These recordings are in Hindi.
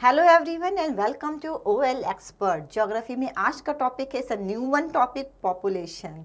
Hello everyone and welcome to OL expert. Geography में आज का टॉपिक है new one topic, population.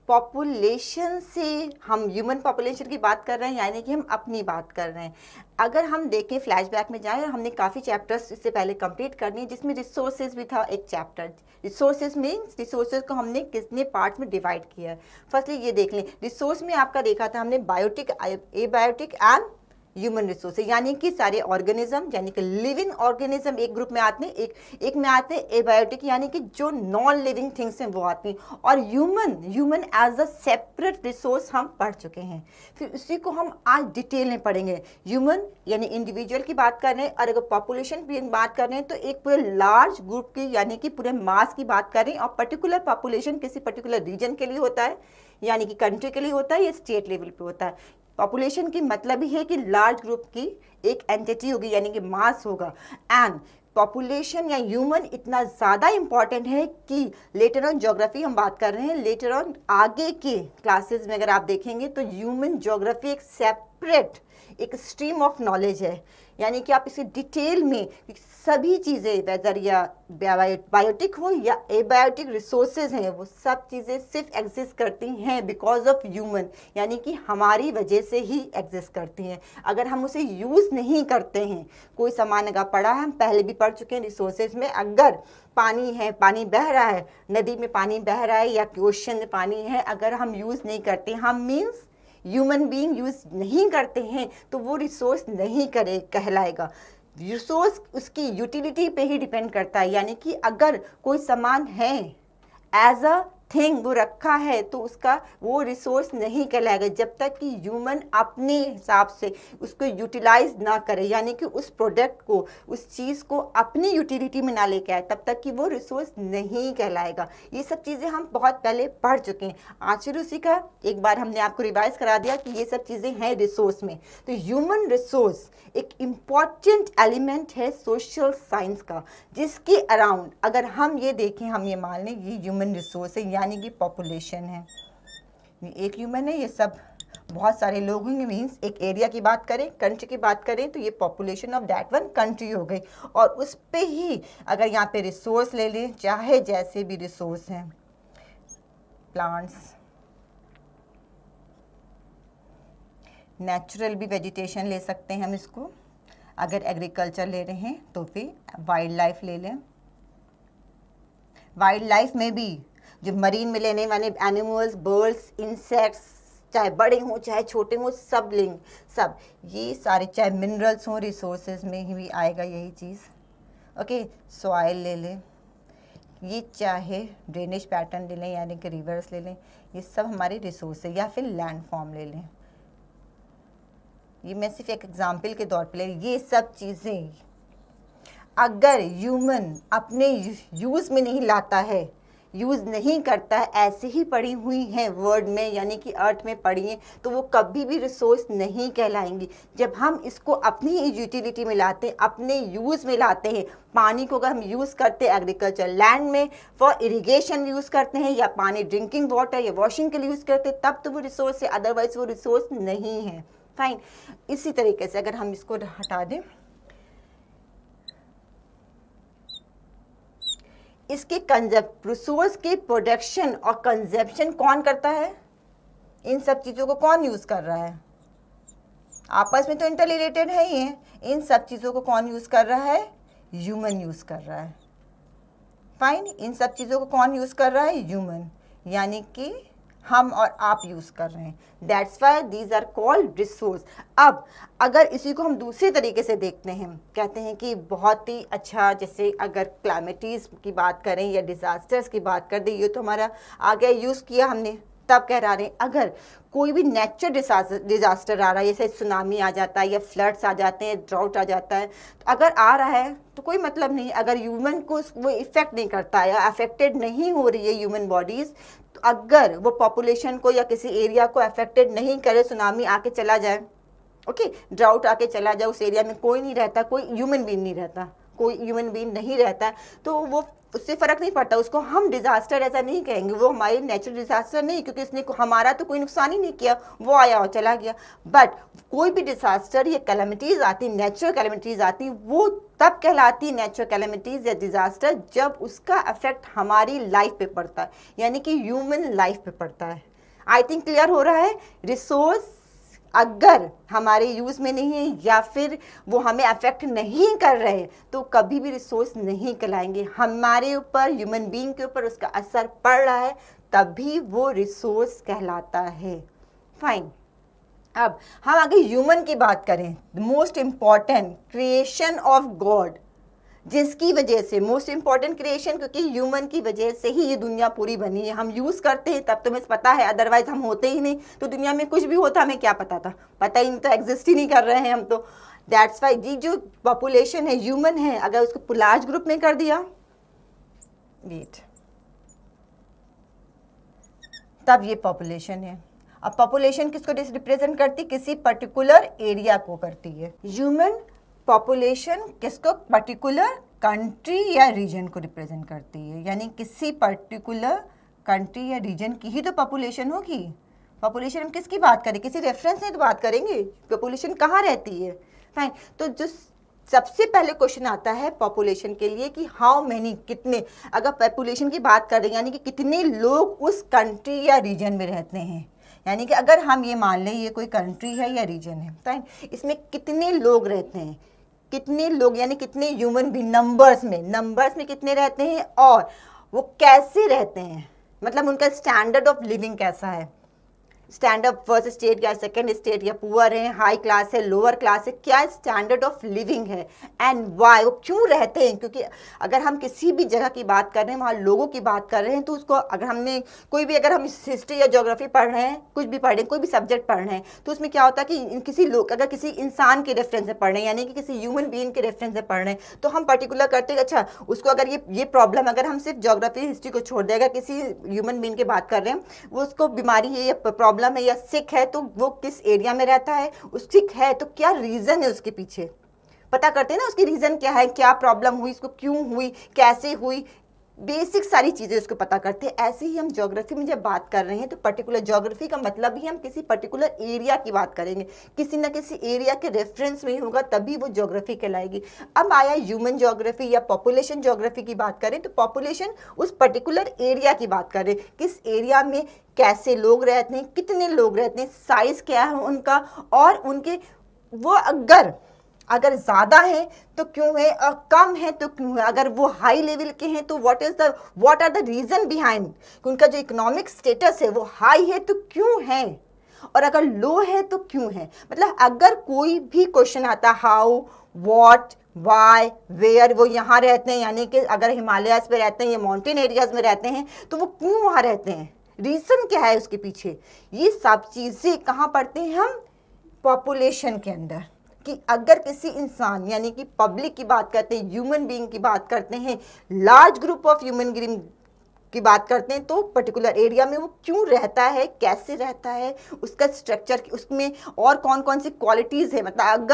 Population से हम ह्यूमन पॉपुलेशन की बात कर रहे हैं, यानी कि हम अपनी बात कर रहे हैं। अगर हम देखें, फ्लैशबैक में जाएं, हमने काफ़ी चैप्टर्स इससे पहले कंप्लीट करनी है, जिसमें रिसोर्सेज भी था एक चैप्टर। रिसोर्सेज मीन्स रिसोर्सेज को हमने कितने पार्ट्स में डिवाइड किया है। फर्स्टली ये देख लें, रिसोर्स में आपका देखा था हमने biotic, abiotic and human resources, यानी कि सारे ऑर्गेनिज्म, यानी कि लिविंग ऑर्गेनिज्म एक ग्रुप में आते हैं, एक में आते हैं एबायोटिक, यानी कि जो नॉन लिविंग थिंग्स हैं वो आती हैं, और human as a separate resource हम पढ़ चुके हैं। फिर उसी को हम आज डिटेल में पढ़ेंगे। ह्यूमन यानी इंडिविजुअल की बात कर रहे हैं, और अगर पॉपुलेशन की बात कर रहे हैं तो एक पूरे लार्ज ग्रुप की, यानी कि पूरे मास की बात कर रहे हैं। और पर्टिकुलर पॉपुलेशन किसी पर्टिकुलर रीजन के लिए होता है, यानी कि कंट्री के लिए होता है या स्टेट लेवल पे होता है। पॉपुलेशन की मतलब ही है कि लार्ज ग्रुप की एक एंटिटी होगी, यानी कि मास होगा। एंड पॉपुलेशन या ह्यूमन इतना ज़्यादा इंपॉर्टेंट है कि लेटर ऑन ज्योग्राफी हम बात कर रहे हैं, लेटर ऑन आगे के क्लासेस में अगर आप देखेंगे तो ह्यूमन ज्योग्राफी एक सेपरेट एक स्ट्रीम ऑफ नॉलेज है, यानी कि आप इसे डिटेल में सभी चीज़ें, वेदर या बायोटिक हो या एबायोटिक रिसोर्सेज हैं, वो सब चीज़ें सिर्फ एग्जिस्ट करती हैं बिकॉज ऑफ ह्यूमन, यानी कि हमारी वजह से ही एग्जिस्ट करती हैं। अगर हम उसे यूज़ नहीं करते हैं, कोई सामान अगर पड़ा है, हम पहले भी पढ़ चुके हैं रिसोर्सेज में, अगर पानी है, पानी बह रहा है, नदी में पानी बह रहा है या ओशन में पानी है, अगर हम यूज़ नहीं करते, हम मीन्स ह्यूमन बीइंग यूज़ नहीं करते हैं, तो वो रिसोर्स नहीं कहलाएगा। रिसोर्स उसकी यूटिलिटी पे ही डिपेंड करता है, यानी कि अगर कोई सामान है एज अ थिंग वो रखा है तो उसका वो रिसोर्स नहीं कहलाएगा जब तक कि ह्यूमन अपने हिसाब से उसको यूटिलाइज ना करे, यानी कि उस प्रोडक्ट को, उस चीज़ को अपनी यूटिलिटी में ना लेके आए, तब तक कि वो रिसोर्स नहीं कहलाएगा। ये सब चीज़ें हम बहुत पहले पढ़ चुके हैं। आज फिर उसी का एक बार हमने आपको रिवाइज करा दिया कि ये सब चीज़ें हैं रिसोर्स में। तो ह्यूमन रिसोर्स एक इम्पॉर्टेंट एलिमेंट है सोशल साइंस का, जिसके अराउंड अगर हम ये देखें, हम ये मान लें ये ह्यूमन रिसोर्स है, यानी कि पॉपुलेशन है। ये एक ह्यूमन है, ये सब बहुत सारे लोग होंगे, मीन्स एक एरिया की बात करें, कंट्री की बात करें, तो ये population of that one country हो गई। और उस पे ही अगर यहाँ पे रिसोर्स ले लें, चाहे जैसे भी रिसोर्स हैं, प्लांट्स, नेचुरल भी वेजिटेशन ले सकते हैं हम इसको, अगर एग्रीकल्चर ले रहे हैं तो फिर वाइल्ड लाइफ ले लें। वाइल्ड लाइफ में भी जो मरीन में लेने वाले एनिमल्स, बर्ड्स, इंसेक्ट्स, चाहे बड़े हों चाहे छोटे हों, सब लिंग, सब ये सारे, चाहे मिनरल्स हों, रिसोर्सेज में ही भी आएगा यही चीज़। ओके, सॉइल ले लें, ये चाहे ड्रेनेज पैटर्न ले लें, यानी कि रिवर्स ले लें, ये सब हमारे रिसोर्स है। या फिर लैंड फॉर्म ले लें, ये मैं सिर्फ एक एग्जाम्पल के तौर पर ले, ये सब चीज़ें अगर ह्यूमन अपने यूज़ में नहीं लाता है, यूज़ नहीं करता है, ऐसे ही पड़ी हुई हैं वर्ल्ड में, यानी कि अर्थ में पड़ी हैं, तो वो कभी भी रिसोर्स नहीं कहलाएंगी। जब हम इसको अपनी यूटिलिटी में लाते हैं, अपने यूज़ में लाते हैं, पानी को अगर हम यूज़ करते हैं एग्रीकल्चर लैंड में फॉर इरिगेशन यूज़ करते हैं, या पानी ड्रिंकिंग वाटर या वॉशिंग के लिए यूज़ करते हैं, तब तो वो रिसोर्स है, अदरवाइज वो रिसोर्स नहीं है। फाइन। इसी तरीके से अगर हम इसको हटा दें, इसके रिसोर्स के प्रोडक्शन और कंजप्शन कौन करता है? इन सब चीज़ों को कौन यूज़ कर रहा है? आपस में तो इंटर रिलेटेड है ही है। इन सब चीज़ों को कौन यूज़ कर रहा है? ह्यूमन यूज़ कर रहा है। फाइन। इन सब चीज़ों को कौन यूज़ कर रहा है? ह्यूमन, यानी कि हम और आप यूज़ कर रहे हैं। That's why these are called resource. अब अगर इसी को हम दूसरे तरीके से देखते हैं, कहते हैं कि बहुत ही अच्छा, जैसे अगर क्लाइमेटीज़ की बात करें या डिज़ास्टर्स की बात कर दें, ये तो हमारा आ गया, यूज़ किया हमने, तब कह रहे हैं अगर कोई भी नेचुरल डिज़ास्टर आ रहा है, जैसे सुनामी आ जाता है या फ्लड्स आ जाते हैं, ड्राउट आ जाता है, तो अगर आ रहा है तो कोई मतलब नहीं, अगर ह्यूमन को वो इफ़ेक्ट नहीं करता है या अफेक्टेड नहीं हो रही है ह्यूमन बॉडीज़, तो अगर वो पॉपुलेशन को या किसी एरिया को अफेक्टेड नहीं करे, सुनामी आके चला जाए, ओके, ड्राउट आके चला जाए, उस एरिया में कोई नहीं रहता, कोई ह्यूमन बीइंग नहीं रहता, कोई ह्यूमन बीइंग नहीं रहता है, तो वो उससे फर्क नहीं पड़ता, उसको हम डिजास्टर ऐसा नहीं कहेंगे, वो हमारे नेचुरल डिजास्टर नहीं, क्योंकि उसने हमारा तो कोई नुकसान ही नहीं किया, वो आया और चला गया। बट कोई भी डिजास्टर या कैलेमिटीज आती, नेचुरल कैलेमिटीज आती, वो तब कहलाती है नेचुरल कैलेमिटीज या डिजास्टर जब उसका इफेक्ट हमारी लाइफ पे पड़ता है, यानी कि ह्यूमन लाइफ पे पड़ता है। आई थिंक क्लियर हो रहा है। रिसोर्स अगर हमारे यूज में नहीं है या फिर वो हमें अफेक्ट नहीं कर रहे तो कभी भी रिसोर्स नहीं कहलाएंगे। हमारे ऊपर, ह्यूमन बीइंग के ऊपर उसका असर पड़ रहा है तभी वो रिसोर्स कहलाता है। फाइन, अब हम आगे ह्यूमन की बात करें। Most important creation of God, जिसकी वजह से, मोस्ट इंपॉर्टेंट क्रिएशन, क्योंकि ह्यूमन की वजह से ही ये दुनिया पूरी बनी है। हम यूज करते हैं तब तुम्हें पता है, अदरवाइज हम होते ही नहीं। तो दुनिया में कुछ भी होता हमें क्या पता था, पता ही नहीं, तो एग्जिस्ट ही नहीं कर रहे हैं हम तो। दैट्स वाई जी जो पॉपुलेशन है, ह्यूमन है, अगर उसको लार्ज ग्रुप में कर दिया, वेट, तब ये पॉपुलेशन है। अब पॉपुलेशन किसको रिप्रेजेंट करती, किसी पर्टिकुलर एरिया को करती है। ह्यूमन पॉपुलेशन किसको, पर्टिकुलर कंट्री या रीजन को रिप्रेजेंट करती है, यानी किसी पर्टिकुलर कंट्री या रीजन की ही तो पॉपुलेशन होगी। पॉपुलेशन हम किसकी बात करें, किसी रेफरेंस में तो बात करेंगे, पॉपुलेशन कहाँ रहती है। फाइन, तो जो सबसे पहले क्वेश्चन आता है पॉपुलेशन के लिए कि हाउ मेनी, कितने, अगर पॉपुलेशन की बात कर रहे हैं यानी कि कितने लोग उस कंट्री या रीजन में रहते हैं, यानी कि अगर हम ये मान लें ये कोई कंट्री है या रीजन है, फाइन, इसमें कितने लोग रहते हैं, कितने लोग यानी कितने ह्यूमन भी, नंबर्स में कितने रहते हैं और वो कैसे रहते हैं, मतलब उनका स्टैंडर्ड ऑफ लिविंग कैसा है। स्टैंडर्ड फर्स्ट स्टेट या सेकंड स्टेट, या पुअर है, हाई क्लास है, लोअर क्लास है, क्या स्टैंडर्ड ऑफ लिविंग है, एंड वाई, वो क्यों रहते हैं। क्योंकि अगर हम किसी भी जगह की बात कर रहे हैं, वहाँ लोगों की बात कर रहे हैं, तो उसको अगर हमने कोई भी, अगर हम हिस्ट्री या ज्योग्राफी पढ़ रहे हैं, कुछ भी पढ़ रहे हैं, कोई भी सब्जेक्ट पढ़ रहे हैं, तो उसमें क्या होता है कि किसी लोग, अगर किसी इंसान के रेफरेंस से पढ़ रहे हैं, यानी कि किसी ह्यूमन बीइंग के रेफरेंस से पढ़ रहे हैं, तो हम पर्टिकुलर करते हैं, अच्छा उसको अगर ये प्रॉब्लम, अगर हम सिर्फ ज्योग्राफी हिस्ट्री को छोड़ देगा, किसी ह्यूमन बीइंग की बात कर रहे हैं, वो उसको बीमारी है या प्रॉब्लम है या सिक है, तो वो किस एरिया में रहता है, उस सिक है तो क्या रीजन है उसके पीछे, पता करते हैं ना उसकी रीजन क्या है, क्या प्रॉब्लम हुई, इसको क्यों हुई, कैसे हुई, बेसिक सारी चीजें उसको पता करते हैं। ऐसे ही हम ज्योग्राफी में जब बात कर रहे हैं तो पर्टिकुलर ज्योग्राफी का मतलब ही हम किसी पर्टिकुलर एरिया की बात करेंगे, किसी ना किसी एरिया के रेफरेंस में ही होगा तभी वो ज्योग्राफी कहलाएगी। अब आया ह्यूमन ज्योग्राफी या पॉपुलेशन ज्योग्राफी की बात करें तो पॉपुलेशन उस पर्टिकुलर एरिया की बात करें, किस एरिया में कैसे लोग रहते हैं, कितने लोग रहते हैं, साइज क्या है उनका, और उनके वो अगर ज़्यादा है तो क्यों है, और कम है तो क्यों है, अगर वो हाई लेवल के हैं तो what are the reason behind, उनका जो इकोनॉमिक स्टेटस है वो हाई है तो क्यों है, और अगर लो है तो क्यों है। मतलब अगर कोई भी क्वेश्चन आता, हाउ, व्हाट, वाई, वेयर, वो यहाँ रहते हैं, यानी कि अगर हिमालयाज पे रहते हैं या माउंटेन एरियाज में रहते हैं तो वो क्यों वहाँ रहते हैं, रीज़न क्या है उसके पीछे, ये सब चीज़ें कहाँ पढ़ते हैं हम, पॉपुलेशन के अंदर। कि अगर किसी इंसान यानी कि पब्लिक की बात करते हैं, ह्यूमन बीइंग की बात करते हैं, large group of human being की बात करते हैं, तो पर्टिकुलर एरिया में वो क्यों रहता है, कैसे रहता है, उसका स्ट्रक्चर, उसमें और कौन कौन सी क्वालिटीज़ है, मतलब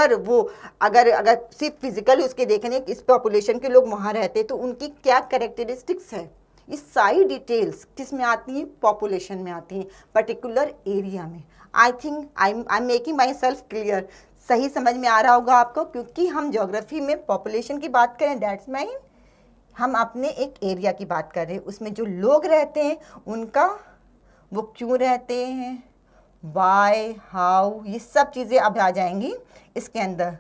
अगर सिर्फ फिजिकली उसके देखें इस पॉपुलेशन के लोग वहाँ रहते हैं तो उनकी क्या कैरेक्टरिस्टिक्स है, ये सारी डिटेल्स किस में आती हैं, पॉपुलेशन में आती हैं, पर्टिकुलर एरिया में। I think I am making my self clear, सही समझ में आ रहा होगा आपको, क्योंकि हम ज्योग्राफी में पॉपुलेशन की बात करें, दैट्स मीन हम अपने एक एरिया की बात कर रहे हैं, उसमें जो लोग रहते हैं उनका, वो क्यों रहते हैं, वाई, हाउ, ये सब चीज़ें अब आ जाएंगी इसके अंदर,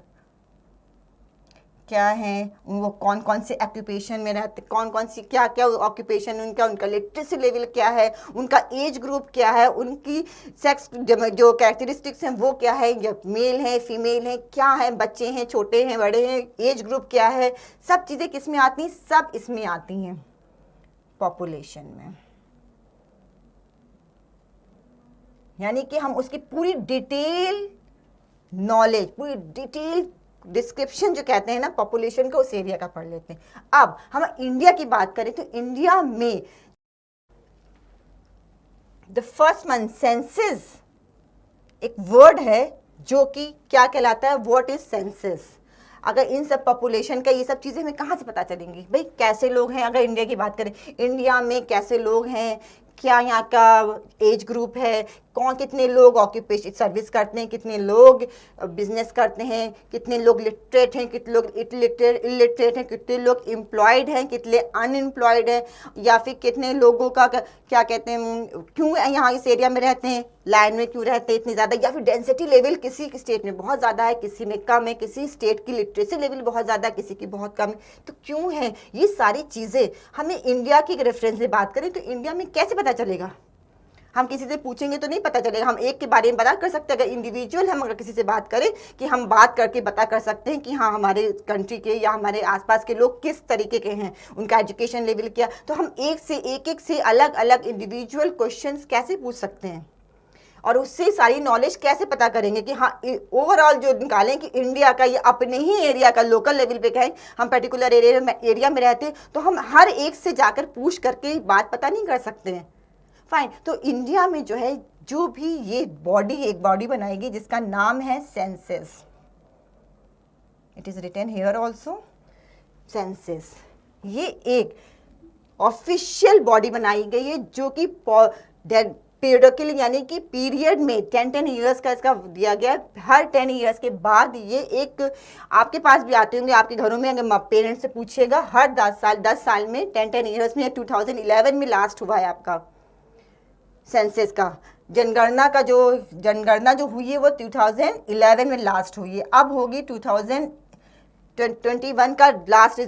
क्या है, वो कौन कौन से ऑक्यूपेशन में रहते, कौन कौन सी क्या क्या ऑक्यूपेशन उनका लिटरेसी लेवल क्या है, उनका एज ग्रुप क्या है, उनकी सेक्स जो कैरेक्टरिस्टिक्स हैं वो क्या है, या मेल है, फीमेल है, क्या है, बच्चे हैं, छोटे हैं, बड़े हैं, एज ग्रुप क्या है, सब चीज़ें किस में आती हैं, सब इसमें आती हैं पॉपुलेशन में। यानी कि हम उसकी पूरी डिटेल नॉलेज, पूरी डिटेल डिस्क्रिप्शन जो कहते हैं ना पॉपुलेशन का, उस एरिया का पढ़ लेते हैं। अब हम इंडिया की बात करें तो इंडिया में द फर्स्ट मंथ सेंसस एक वर्ड है जो कि क्या कहलाता है, व्हाट इज सेंसस। अगर इन सब पॉपुलेशन का ये सब चीज़ें हमें कहाँ से पता चलेंगी भाई, कैसे लोग हैं। अगर इंडिया की बात करें, इंडिया में कैसे लोग हैं, क्या यहाँ का एज ग्रुप है, कौन कितने लोग ऑक्यूपेशन सर्विस करते हैं, कितने लोग बिजनेस करते हैं, कितने लोग लिटरेट हैं, कितने लोग इलिटरेट हैं, कितने लोग एम्प्लॉयड हैं, कितने अनएम्प्लॉयड हैं, या फिर कितने लोगों का क्या कहते हैं, क्यों यहाँ इस एरिया में रहते हैं, लाइन में क्यों रहते हैं इतनी ज़्यादा, या फिर डेंसिटी लेवल किसी स्टेट में बहुत ज़्यादा है, किसी में कम है, किसी स्टेट की लिटरेसी लेवल बहुत ज़्यादा है, किसी की बहुत कम है, तो क्यों है। ये सारी चीज़ें हमें इंडिया की रेफरेंस से बात करें तो इंडिया में कैसे पता चलेगा। हम किसी से पूछेंगे तो नहीं पता चलेगा। हम एक के बारे में बता कर सकते हैं, अगर इंडिविजुअल हम अगर किसी से बात करें कि हम बात करके पता कर सकते हैं कि हाँ हमारे कंट्री के या हमारे आसपास के लोग किस तरीके के हैं, उनका एजुकेशन लेवल क्या, तो हम एक से अलग अलग इंडिविजुअल क्वेश्चंस कैसे पूछ सकते हैं और उससे सारी नॉलेज कैसे पता करेंगे कि हाँ ओवरऑल जो निकालें कि इंडिया का ये अपने ही एरिया का लोकल लेवल पे कहें, हम पर्टिकुलर एरिया में रहते हैं तो हम हर एक से जाकर पूछ करके बात पता नहीं कर सकते हैं। फाइन, तो इंडिया में जो है जो भी ये बॉडी, एक बॉडी बनाएगी जिसका नाम है census, it is written here also census. ये एक ऑफिशियल बॉडी बनाई गई है जो कि पीरियडिकली यानी कि पीरियड में 10 ईयर्स का इसका दिया गया है। हर 10 ईयर्स के बाद ये एक, आपके पास भी आते होंगे आपके घरों में, अगर पेरेंट्स से पूछिएगा हर 10 साल में 10 ईयर्स में 2011 में लास्ट हुआ है आपका सेंसस का जनगणना जो हुई है वो 2011 में लास्ट हुई है। अब होगी 2021 का लास्ट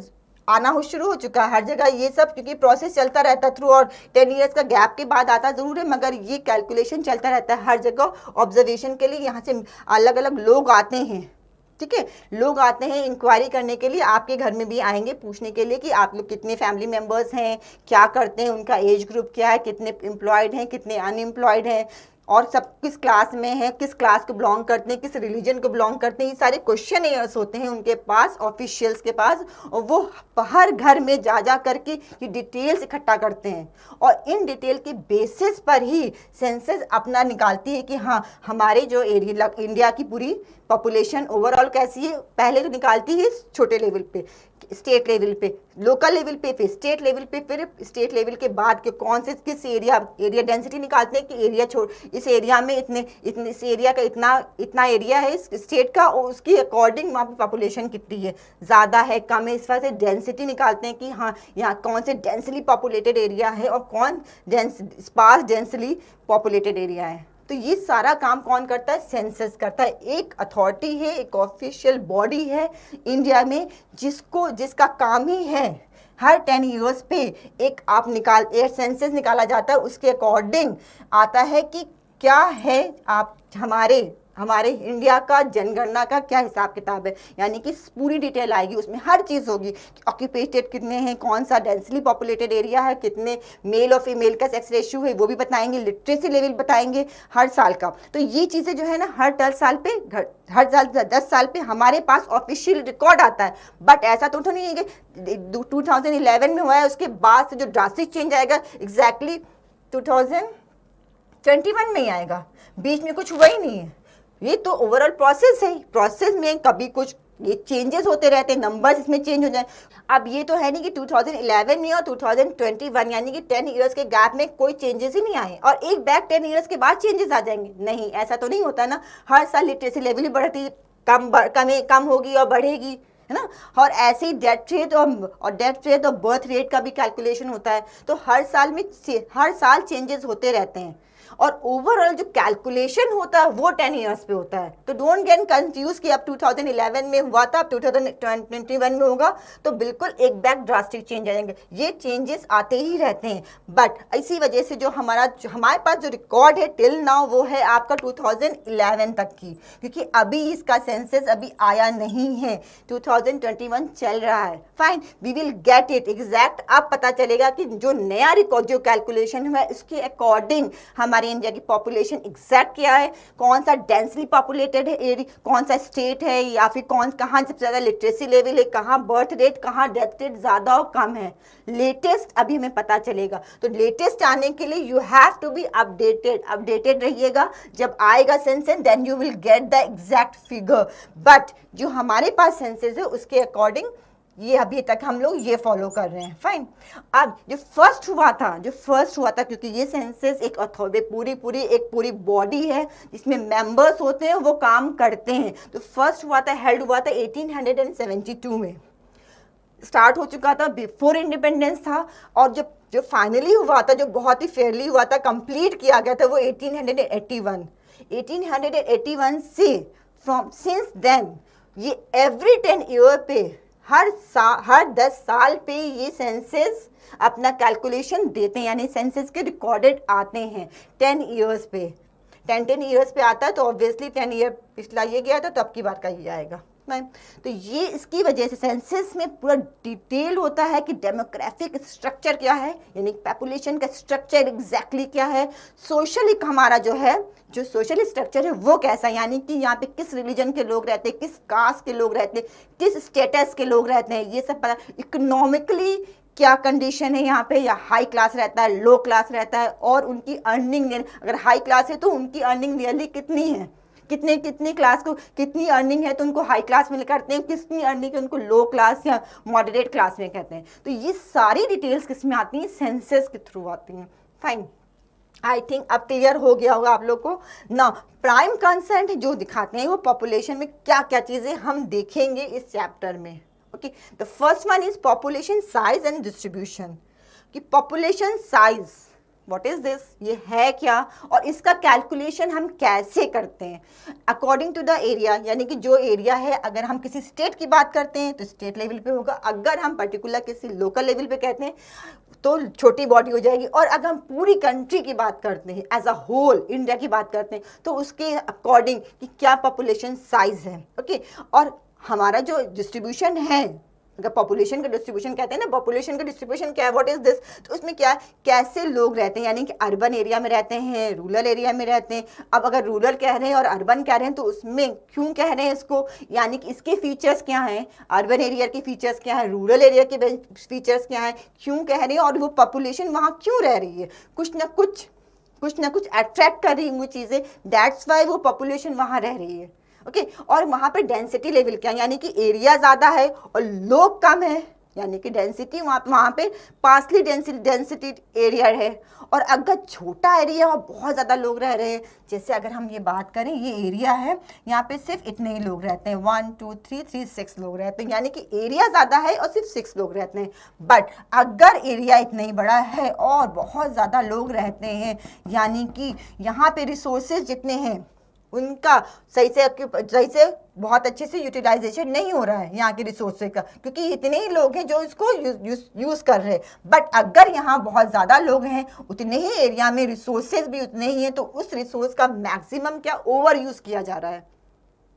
आना हो शुरू हो चुका है हर जगह ये सब, क्योंकि प्रोसेस चलता रहता है थ्रू, और 10 ईयर्स का गैप के बाद आता ज़रूर है मगर ये कैलकुलेशन चलता रहता है हर जगह ऑब्जर्वेशन के लिए। यहाँ से अलग अलग लोग आते हैं, ठीक है, लोग आते हैं इंक्वायरी करने के लिए, आपके घर में भी आएंगे पूछने के लिए कि आप लोग कितने फैमिली मेम्बर्स हैं, क्या करते हैं, उनका एज ग्रुप क्या है, कितने एम्प्लॉयड हैं, कितने अनएम्प्लॉयड हैं, और सब किस क्लास में है, किस क्लास को बिलोंग करते हैं, किस रिलीजन को बिलोंग करते हैं। ये सारे क्वेश्चन एयर्स होते हैं उनके पास, ऑफिशियल्स के पास, और वो हर घर में जा करके ये डिटेल्स इकट्ठा करते हैं और इन डिटेल के बेसिस पर ही सेंसस अपना निकालती है कि हाँ हमारे जो एरिया इंडिया की पूरी पॉपुलेशन ओवरऑल कैसी है। पहले तो निकालती है छोटे लेवल पे, स्टेट लेवल पे, लोकल लेवल पे, फिर स्टेट लेवल पे, फिर स्टेट लेवल के बाद के कौन से किस एरिया डेंसिटी निकालते हैं कि एरिया इस एरिया में इतने इस एरिया का इतना एरिया है इस स्टेट का, और उसकी अकॉर्डिंग वहाँ पे पॉपुलेशन कितनी है, ज़्यादा है कम है, इस वजह से डेंसिटी निकालते हैं कि हाँ यहाँ कौन से डेंसली पॉपुलेटेड एरिया है और कौन स्पार्स डेंसली पॉपुलेटेड एरिया है। तो ये सारा काम कौन करता है, सेंसस करता है। एक अथॉरिटी है, एक ऑफिशियल बॉडी है इंडिया में जिसका काम ही है हर 10 ईयर्स पे एक सेंसस निकाला जाता है, उसके अकॉर्डिंग आता है कि क्या है आप हमारे इंडिया का जनगणना का क्या हिसाब किताब है, यानी कि पूरी डिटेल आएगी, उसमें हर चीज़ होगी, ऑक्यूपेटेड कितने हैं, कौन सा डेंसली पॉपुलेटेड एरिया है, कितने मेल और फीमेल का सेक्स रेशियो है वो भी बताएंगे, लिटरेसी लेवल बताएंगे हर साल का। तो ये चीज़ें जो है ना हर 10 साल पे हमारे पास ऑफिशियल रिकॉर्ड आता है। बट ऐसा तो नहीं है कि 2011 में हुआ है उसके बाद से जो ड्रास्टिक चेंज आएगा एग्जैक्टली 2021 में ही आएगा, बीच में कुछ हुआ ही नहीं है। ये तो ओवरऑल प्रोसेस है, प्रोसेस में कभी कुछ ये चेंजेस होते रहते हैं, नंबर्स इसमें चेंज हो जाए। अब ये तो है नहीं कि 2011 में और 2021 यानी कि 10 ईयर्स के गैप में कोई चेंजेस ही नहीं आए और एक बैक 10 ईयर्स के बाद चेंजेस आ जाएंगे, नहीं ऐसा तो नहीं होता ना। हर साल लिटरेसी लेवल ही बढ़ती, कम होगी और बढ़ेगी, है ना। और ऐसे ही डेथ रेट और बर्थ रेट का भी कैलकुलेशन होता है। तो हर साल चेंजेस होते रहते हैं और ओवरऑल जो कैलकुलेशन होता है वो 10 ईयर्स पे होता है। तो डोंट गेट कंफ्यूज कि अब 2011 में हुआ था अब 2021 में होगा, तो बिल्कुल एक बैक ड्रास्टिक चेंज आएंगे। ये चेंजेस आते ही रहते हैं, बट इसी वजह से जो हमारे पास जो रिकॉर्ड है टिल नाउ वो है आपका 2011 तक की, क्योंकि अभी इसका सेंसस अभी आया नहीं है, 2021 चल रहा है। Fine, we will get it exact. अब पता चलेगा कि जो नया रिकॉर्ड जो कैलकुलेशन हुआ है उसके अकॉर्डिंग हमारे हमारे इंडिया की पॉपुलेशन एग्जैक्ट क्या है, कौन सा डेंसली पॉपुलेटेड है एरिया, कौन सा स्टेट है, या फिर कहाँ सबसे ज़्यादा लिटरेसी लेवल है, कहाँ बर्थ रेट, कहाँ डेथ रेट ज़्यादा और कम है, लेटेस्ट अभी हमें पता चलेगा। तो लेटेस्ट आने के लिए you have to be updated रहिएगा। जब आएगा census then you will get the exact figure. But जो हमारे पास सेंसस है उसके अकॉर्डिंग ये अभी तक हम लोग ये फॉलो कर रहे हैं। फाइन। अब जो फर्स्ट हुआ था क्योंकि ये सेंसस एक पूरी बॉडी है जिसमें मेंबर्स होते हैं, वो काम करते हैं। तो फर्स्ट हेल्ड हुआ था 1872 में, स्टार्ट हो चुका था, बिफोर इंडिपेंडेंस था। और जो फाइनली हुआ था, जो बहुत ही फेयरली हुआ था, कंप्लीट किया गया था, वो 1881 से सिंस देन ये एवरी 10 ईयर पे हर 10 साल पे ये सेंसस अपना कैलकुलेशन देते हैं, यानी सेंसस के रिकॉर्डेड आते हैं 10 ईयर्स पे। 10 ईयर्स पे आता है तो ऑब्वियसली 10 ईयर पिछला ये गया था तो अब की बार का ये आएगा। तो ये इसकी वजह से सेंसस में पूरा डिटेल होता है कि डेमोग्राफिक स्ट्रक्चर क्या है, यानी पॉपुलेशन का स्ट्रक्चर एग्जैक्टली क्या है, सोशल हमारा जो सोशल स्ट्रक्चर है वो कैसा है, यानी कि यहाँ पे किस रिलीजन के लोग रहते हैं, किस कास्ट के लोग रहते हैं, किस स्टेटस के लोग रहते हैं, ये सब पता। इकोनॉमिकली क्या कंडीशन है यहाँ पे, या हाई क्लास रहता है, लो क्लास रहता है, और उनकी अर्निंग, अगर हाई क्लास है तो उनकी अर्निंग नियरली कितनी है, कितनी क्लास को कितनी अर्निंग है तो उनको हाई क्लास में करते हैं, कितनी अर्निंग है उनको लो क्लास या मॉडरेट क्लास में कहते हैं। तो ये सारी डिटेल्स किस में आती हैं, सेंसस के थ्रू आती हैं। फाइन, आई थिंक अब क्लियर हो गया होगा आप लोग को ना। प्राइम कंसेंट जो दिखाते हैं वो पॉपुलेशन में क्या क्या चीज़ें हम देखेंगे इस चैप्टर में। Okay, the first one is population size and distribution. कि population size what is this, ये है क्या, और इसका कैलकुलेशन हम कैसे करते हैं अकॉर्डिंग टू द एरिया, यानी कि जो एरिया है, अगर हम किसी स्टेट की बात करते हैं तो स्टेट लेवल पे होगा, अगर हम पर्टिकुलर किसी लोकल लेवल पे कहते हैं तो छोटी बॉडी हो जाएगी, और अगर हम पूरी कंट्री की बात करते हैं एज अ होल इंडिया की बात करते हैं तो उसके अकॉर्डिंग कि क्या पॉपुलेशन साइज है। ओके, और हमारा जो डिस्ट्रीब्यूशन है, अगर पॉपुलेशन का डिस्ट्रीब्यूशन कहते हैं ना, पॉपुलेशन का डिस्ट्रीब्यूशन क्या है, व्हाट इज दिस, तो उसमें क्या है, कैसे लोग रहते हैं, यानी कि अर्बन एरिया में रहते हैं, रूरल एरिया में रहते हैं। अब अगर रूरल कह रहे हैं और अर्बन कह रहे हैं तो उसमें क्यों कह रहे हैं इसको, यानी कि इसके फीचर्स क्या हैं, अर्बन एरिया के फीचर्स क्या हैं, रूरल एरिया के फीचर्स क्या हैं, क्यों कह रहे हैं, और वो पॉपुलेशन वहाँ क्यों रह रही है, कुछ ना कुछ अट्रैक्ट कर रही है वो चीज़ें, दैट्स वाई वो पॉपुलेशन वहाँ रह रही है। ओके, और वहाँ पे डेंसिटी लेवल क्या है, यानी कि एरिया ज़्यादा है और लोग कम है, यानी कि डेंसिटी वहाँ पे पार्सली डेंसिटी एरिया है। और अगर छोटा एरिया और बहुत ज़्यादा लोग रह रहे हैं, जैसे अगर हम ये बात करें, ये एरिया है, यहाँ पे सिर्फ इतने ही लोग रहते हैं, 1 2 3 6 लोग रहते हैं, यानी कि एरिया ज़्यादा है और सिर्फ 6 लोग रहते हैं। बट अगर एरिया इतना ही बड़ा है और बहुत ज़्यादा लोग रहते हैं, यानी कि यहाँ पे रिसोर्सेज जितने हैं उनका सही से बहुत अच्छे से यूटिलाइजेशन नहीं हो रहा है यहाँ के रिसोर्सेज का, क्योंकि इतने ही लोग हैं जो इसको यूज़ कर रहे हैं। बट अगर यहाँ बहुत ज़्यादा लोग हैं, उतने ही एरिया में रिसोर्सेज भी उतने ही हैं, तो उस रिसोर्स का मैक्सिमम क्या ओवर यूज़ किया जा रहा है।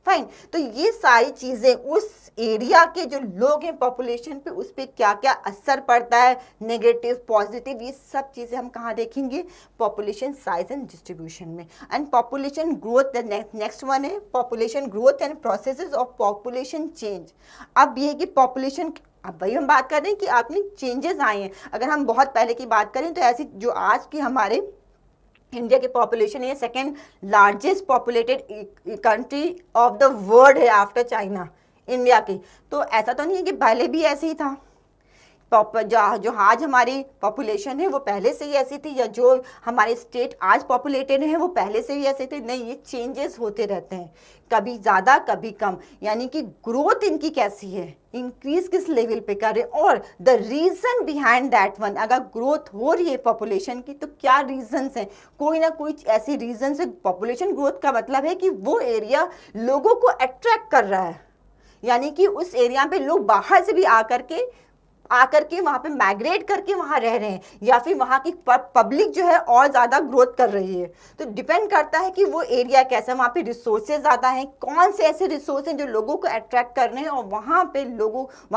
फाइन, तो ये सारी चीज़ें उस एरिया के जो लोग हैं पॉपुलेशन पे, उस पर क्या क्या असर पड़ता है, नेगेटिव पॉजिटिव, ये सब चीज़ें हम कहाँ देखेंगे, पॉपुलेशन साइज एंड डिस्ट्रीब्यूशन में। And population growth, next one है population growth and processes of population change. अब ये है कि पॉपुलेशन, अब भाई हम बात कर रहे हैं कि आपने चेंजेस आए हैं। अगर हम बहुत पहले की बात करें तो ऐसी जो आज की हमारे इंडिया की पॉपुलेशन है, second largest populated country of the world है आफ्टर चाइना, इंडिया की। तो ऐसा तो नहीं है कि पहले भी ऐसे ही था, जो आज हमारी पॉपुलेशन है वो पहले से ही ऐसी थी, या जो हमारे स्टेट आज पॉपुलेटेड हैं वो पहले से ही ऐसे थे, नहीं, ये चेंजेस होते रहते हैं, कभी ज़्यादा कभी कम। यानी कि ग्रोथ इनकी कैसी है, इंक्रीज किस लेवल पे कर रहे हैं, और the reason behind that one, अगर ग्रोथ हो रही है पॉपुलेशन की तो क्या रीजंस हैं, कोई ना कोई ऐसी रीजन से। पॉपुलेशन ग्रोथ का मतलब है कि वो एरिया लोगों को अट्रैक्ट कर रहा है, यानी कि उस एरिया पे लोग बाहर से भी आकर के वहाँ पे माइग्रेट करके वहाँ रह रहे हैं, या फिर वहाँ की पब्लिक जो है और ज़्यादा ग्रोथ कर रही है। तो डिपेंड करता है कि वो एरिया कैसा है, वहाँ पे रिसोर्सेज ज़्यादा हैं, कौन से ऐसे रिसोर्स हैं जो लोगों को अट्रैक्ट कर रहे हैं, और वहाँ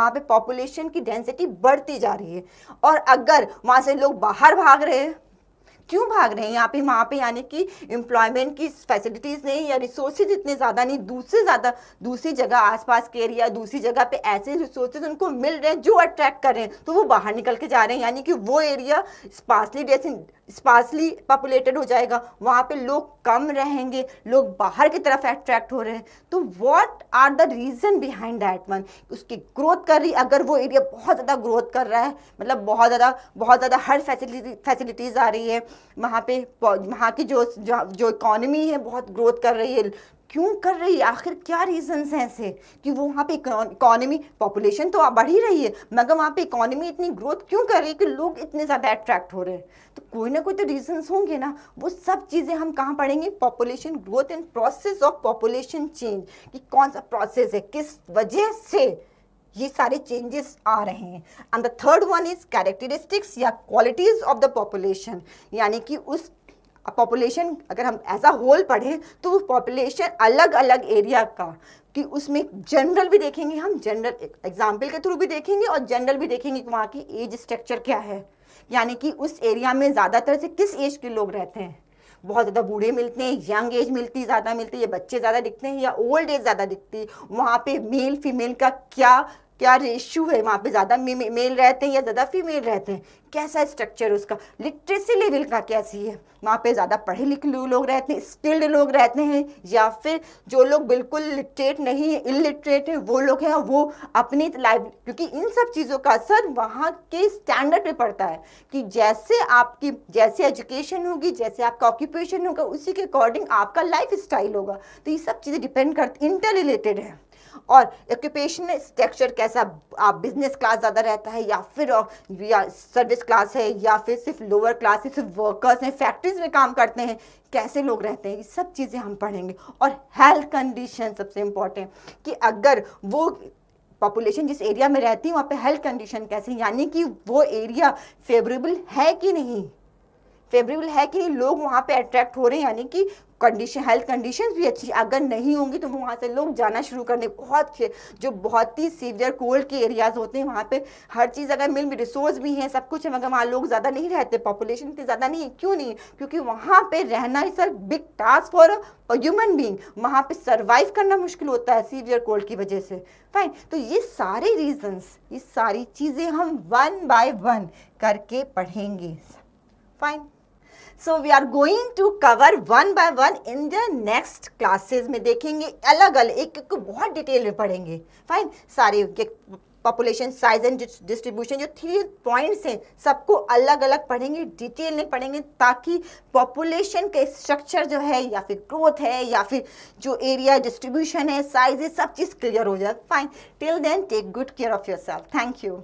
पे पॉपुलेशन की डेंसिटी बढ़ती जा रही है। और अगर वहाँ से लोग बाहर भाग रहे हैं, क्यों भाग रहे हैं यहाँ पे वहाँ पे, यानी कि एम्प्लॉयमेंट की फैसिलिटीज़ नहीं या रिसोर्सेज इतने ज़्यादा नहीं, दूसरी जगह आसपास के एरिया, दूसरी जगह पे ऐसे रिसोर्सेज उनको मिल रहे हैं जो अट्रैक्ट कर रहे हैं, तो वो बाहर निकल के जा रहे हैं, यानी कि वो एरिया स्पार्सली पॉपुलेटेड हो जाएगा, वहाँ पे लोग कम रहेंगे, लोग बाहर की तरफ अट्रैक्ट हो रहे हैं। तो what are the reason behind that one, उसकी ग्रोथ कर रही, अगर वो एरिया बहुत ज़्यादा ग्रोथ कर रहा है, मतलब बहुत ज़्यादा हर फैसिलिटीज़ आ रही है वहाँ पे, वहाँ की जो इकोनॉमी है बहुत ग्रोथ कर रही है, क्यों कर रही है, आखिर क्या रीजंस हैं ऐसे कि वो वहाँ पे इकोनॉमी, पॉपुलेशन तो बढ़ ही रही है मगर वहाँ पे इकोनॉमी इतनी ग्रोथ क्यों कर रही है कि लोग इतने ज़्यादा अट्रैक्ट हो रहे हैं। तो कोई ना कोई तो रीजंस होंगे ना, वो सब चीज़ें हम कहाँ पढ़ेंगे, population growth and process of population change, कि कौन सा प्रोसेस है, किस वजह से ये सारे चेंजेस आ रहे हैं। And the third one is characteristics या क्वालिटीज ऑफ द पॉपुलेशन, यानी कि उस पॉपुलेशन अगर हम एज अ होल पढ़ें तो वो पॉपुलेशन अलग अलग एरिया का, कि उसमें जनरल भी देखेंगे, हम जनरल एग्जाम्पल के थ्रू भी देखेंगे और जनरल भी देखेंगे कि वहाँ की एज स्ट्रक्चर क्या है, यानी कि उस एरिया में ज़्यादातर से किस एज के लोग रहते हैं, बहुत ज़्यादा बूढ़े मिलते हैं, यंग एज ज़्यादा मिलती है, या बच्चे ज़्यादा दिखते हैं, या ओल्ड एज ज़्यादा दिखती है, वहाँ पे मेल फीमेल का क्या रेशियो है, वहाँ पे ज़्यादा मेल रहते हैं या ज़्यादा फीमेल रहते हैं, कैसा स्ट्रक्चर उसका, लिटरेसी लेवल का कैसी है, वहाँ पे ज़्यादा पढ़े लिखे लोग रहते हैं, स्किल्ड लोग रहते हैं, या फिर जो लोग बिल्कुल लिटरेट नहीं है, इलिटरेट है, वो लोग हैं, वो अपनी लाइफ, क्योंकि इन सब चीज़ों का असर वहाँ के स्टैंडर्ड पे पड़ता है, कि जैसे एजुकेशन होगी, जैसे आपका ऑक्यूपेशन होगा, उसी के अकॉर्डिंग आपका लाइफ स्टाइल होगा। तो ये सब चीज़ें डिपेंड करती, इंटर रिलेटेड है। और ऑक्यूपेशनल स्ट्रक्चर कैसा, आप बिजनेस क्लास ज़्यादा रहता है या फिर सर्विस क्लास है, या फिर सिर्फ लोअर क्लास है, सिर्फ वर्कर्स हैं, फैक्ट्रीज में काम करते हैं, कैसे लोग रहते हैं, ये सब चीज़ें हम पढ़ेंगे। और हेल्थ कंडीशन सबसे इम्पॉर्टेंट, कि अगर वो पॉपुलेशन जिस एरिया में रहती है वहाँ पे हेल्थ कंडीशन कैसे, यानी कि वो एरिया फेवरेबल है कि नहीं, लोग वहाँ पे अट्रैक्ट हो रहे हैं, यानी कि हेल्थ कंडीशंस भी अच्छी, अगर नहीं होंगी तो वहाँ से लोग जाना शुरू करने, बहुत ही सीवियर कोल्ड के एरियाज होते हैं, वहाँ पे हर चीज़ अगर मिल रिसोर्स भी हैं, सब कुछ है, मगर वहाँ लोग ज़्यादा नहीं रहते, पॉपुलेशन इतनी ज़्यादा नहीं है, क्यों नहीं है, क्योंकि वहाँ पे रहना is a big task for a human being, वहाँ पे सर्वाइव करना मुश्किल होता है सीवियर कोल्ड की वजह से। फाइन, तो ये सारे रीजंस, ये सारी चीज़ें हम वन बाय वन करके पढ़ेंगे। Fine, so we are going to cover one by one in the next classes में, देखेंगे अलग अलग, एक एक को बहुत डिटेल में पढ़ेंगे। फाइन, सारे पॉपुलेशन साइज एंड डिस्ट्रीब्यूशन जो 3 पॉइंट्स हैं सबको अलग अलग पढ़ेंगे, डिटेल में पढ़ेंगे, ताकि पॉपुलेशन के स्ट्रक्चर जो है, या फिर ग्रोथ है, या फिर जो एरिया डिस्ट्रीब्यूशन है, साइज है, सब चीज़ क्लियर हो जाए। Fine, till then take good care of yourself. Thank you.